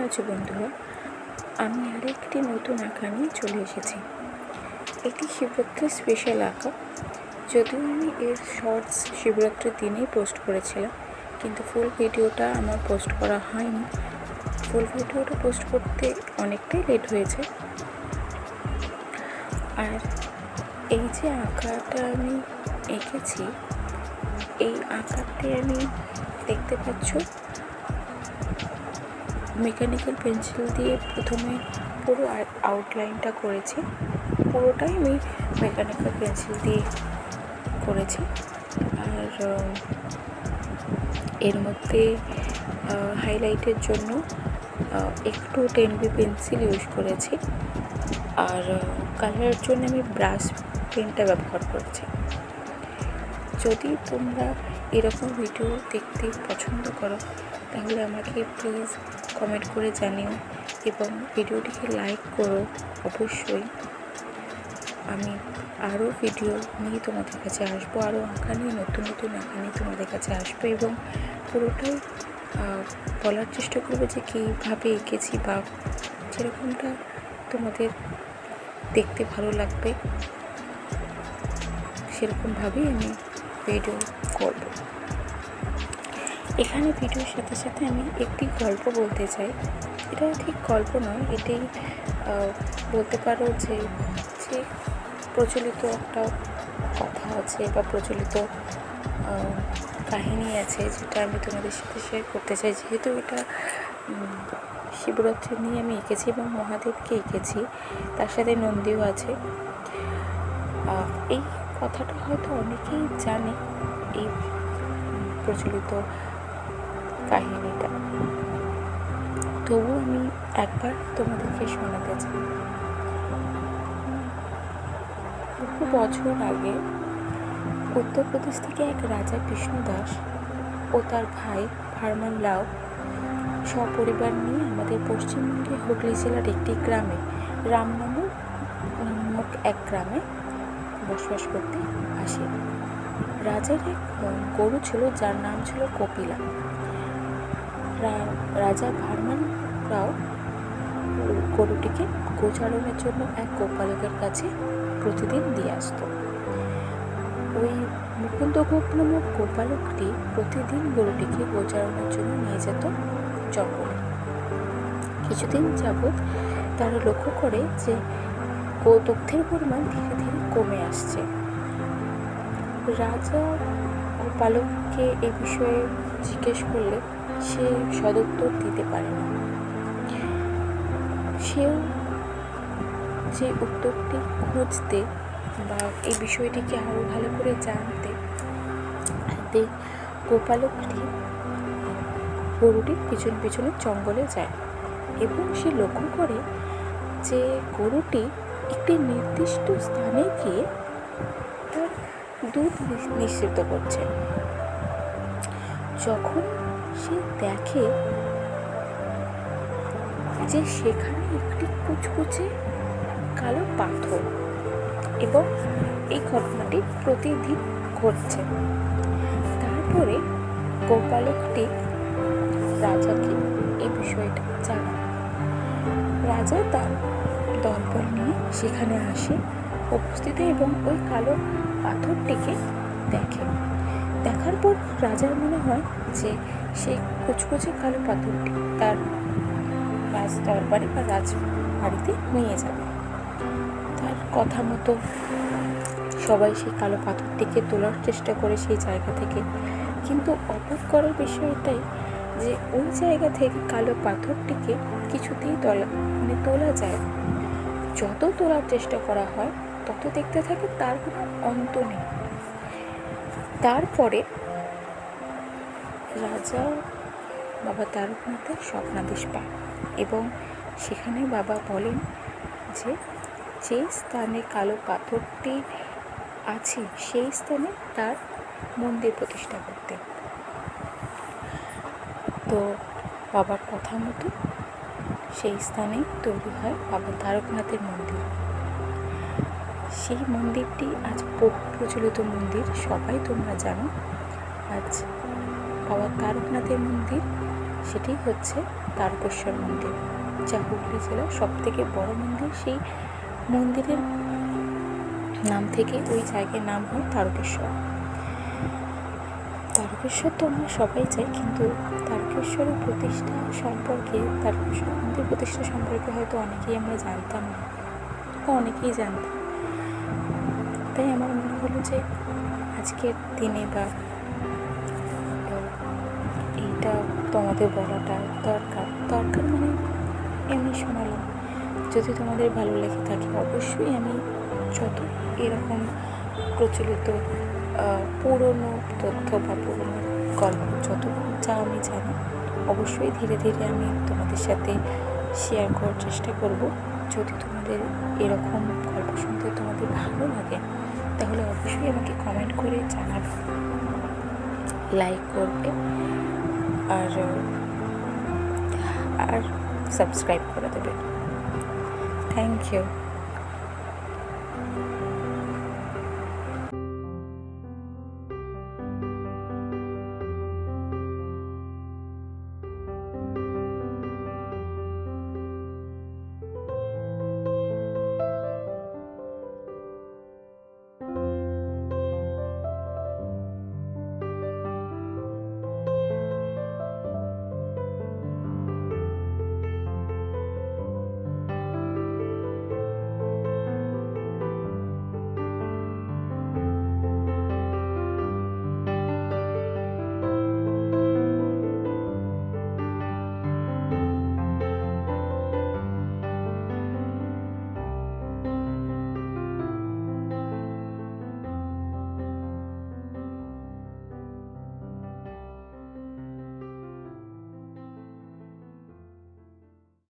আছো বন্ধুরা? আমি আরেকটি নতুন আঁকা নিয়ে চলে এসেছি। এটি শিবরাত্রির স্পেশাল আঁকা। যদিও আমি এর শর্টস শিবরাত্রির দিনেই পোস্ট করেছিলাম, কিন্তু ফুল ভিডিওটা আমার পোস্ট করা হয়নি। ফুল ভিডিওটা পোস্ট করতে অনেকটাই লেট হয়েছে। আর এই যে আঁকাটা আমি এঁকেছি, এই আঁকাতে আমি দেখতে পাচ্ছ মেকানিক্যাল পেন্সিল দিয়ে প্রথমে পুরো আউটলাইনটা করেছি। পুরোটাই আমি মেকানিক্যাল পেন্সিল দিয়ে করেছি। আর এর মধ্যে হাইলাইটের জন্য একটু 10B পেন্সিল ইউজ করেছি। আর কালারের জন্য আমি ব্রাশ পেনটা ব্যবহার করেছি। যদি তোমরা এরকম ভিডিও দেখতে পছন্দ করো তাহলে আমাকে প্লিজ কমেন্ট করে জানিও এবং ভিডিওটিকে লাইক করো অবশ্যই। আমি আরও ভিডিও নিয়ে তোমাদের কাছে আসবো, আরও আঁকা নিয়ে নতুন নতুন আঁকা নিয়ে তোমাদের কাছে আসবো এবং পুরোটাই বলার চেষ্টা করবো যে কীভাবে এঁকেছি বা যেরকমটা তোমাদের দেখতে ভালো লাগবে সেরকমভাবেই আমি ভিডিও করব। এখানে ভিডিওর সাথে সাথে আমি একটি গল্প বলতে চাই। এটা ঠিক গল্প নয়, এটাই বলতে পারো যে প্রচলিত একটা কথা আছে বা প্রচলিত কাহিনী আছে, যেটা আমি তোমাদের সাথে শেয়ার করতে চাই। যেহেতু এটা শিবরাত্রি নিয়ে আমি এঁকেছি এবং মহাদেবকে এঁকেছি, তার সাথে নন্দীও আছে। এই কথাটা হয়তো অনেকেই জানে, এই প্রচলিত কাহিনীটা, তবু আমি একবার তোমাদেরকে শোনাতে চাই। বহু বছর আগে উত্তরপ্রদেশ থেকে এক রাজা বিষ্ণু দাস ও তার ভাই ভারমান লাও সপরিবার নিয়ে আমাদের পশ্চিমবঙ্গে হুগলি জেলার একটি গ্রামে রামনগর নামক এক গ্রামে বসবাস করতে আসে। রাজার এক গরু ছিল যার নাম ছিল কপিলা। রাজা ভারমান রাও গরুটিকে গোচারণের জন্য এক গোপালকের কাছে প্রতিদিন দিয়ে আসতো। ওই মুকুন্দ গোপ নামক গোপালকটি প্রতিদিন গরুটিকে গোচারণের জন্য নিয়ে যেত জঙ্গলে। কিছুদিন যাবৎ তারা লক্ষ্য করে যে দুগ্ধের পরিমাণ ধীরে ধীরে কমে আসছে। রাজা গোপালককে এ বিষয়ে জিজ্ঞেস করলে সে সদুত্তর দিতে পারে না। সেও যে উত্তরটি খুঁজতে বা এই বিষয়টিকে আরও ভালো করে জানতে গোপালকটি গরুটির পিছন পিছনে জঙ্গলে যায় এবং সে লক্ষ্য করে যে গরুটি একটি নির্দিষ্ট স্থানে গিয়ে তার দুধ নিঃসৃত করছে। যখন সে দেখে যে সেখানে একটি কুচকুচে কালো পাথর এবং এই ঘটনাটি প্রতিদিন ঘটছে, তারপরে গোপালকটি রাজাকে এই বিষয়টা জানায়। রাজা তার দলবল নিয়ে সেখানে আসে উপস্থিত এবং ওই কালো পাথরটিকে দেখে। দেখার পর রাজার মনে হয় যে সেই কুচকুচে কালো পাথরটি তার রাজদরবারে বা রাজবাড়িতে নিয়ে যাবে। তার কথা মতো সবাই সেই কালো পাথরটিকে তোলার চেষ্টা করে সেই জায়গা থেকে, কিন্তু অবাক করার বিষয় এটাই যে ওই জায়গা থেকে কালো পাথরটিকে কিছুতেই তোলা যায়। যত তোলার চেষ্টা করা হয় তত দেখতে থাকে তার কোনো অন্ত নেই। তারপরে রাজা বাবা তারকনাথের স্বপ্নাদেশ পায় এবং সেখানে বাবা বলেন যে যে স্থানে কালো পাথরটি আছে সেই স্থানে তার মন্দির প্রতিষ্ঠা করতে। তো বাবার কথা মতো সেই স্থানেই তৈরি হয় বাবা তারকনাথের মন্দির। সেই মন্দিরটি আজ বহু প্রচলিত মন্দির, সবাই তোমরা জানো। আজ বাবা তারকনাথের মন্দির সেটি হচ্ছে তারকেশ্বর মন্দির, যা হুগলি জেলার সব থেকে বড় মন্দির। সেই মন্দিরের নাম থেকে ওই জায়গার নাম হয় তারকেশ্বর। তারকেশ্বর তো আমরা সবাই চাই, কিন্তু তারকেশ্বরের প্রতিষ্ঠা সম্পর্কে, তারকেশ্বর মন্দির প্রতিষ্ঠা সম্পর্কে হয়তো অনেকেই আমরা জানতাম না বা অনেকেই জানতাম। তাই আমার মনে হলো যে আজকের দিনে বা এইটা তোমাদের বলাটা দরকার মানে এমনি শোনালাম। যদি তোমাদের ভালো লেগে থাকে অবশ্যই আমি যত এরকম প্রচলিত পুরনো তথ্য বা পুরনো গল্প যত যা আমি জানি অবশ্যই ধীরে ধীরে আমি তোমাদের সাথে শেয়ার করার চেষ্টা করব। যদি তোমাদের এরকম গল্প শুনতে তোমাদের ভালো লাগে তাহলে অবশ্যই আমাকে কমেন্ট করে জানাবে, লাইক করবে আর সাবস্ক্রাইব করে দেবে। Thank you.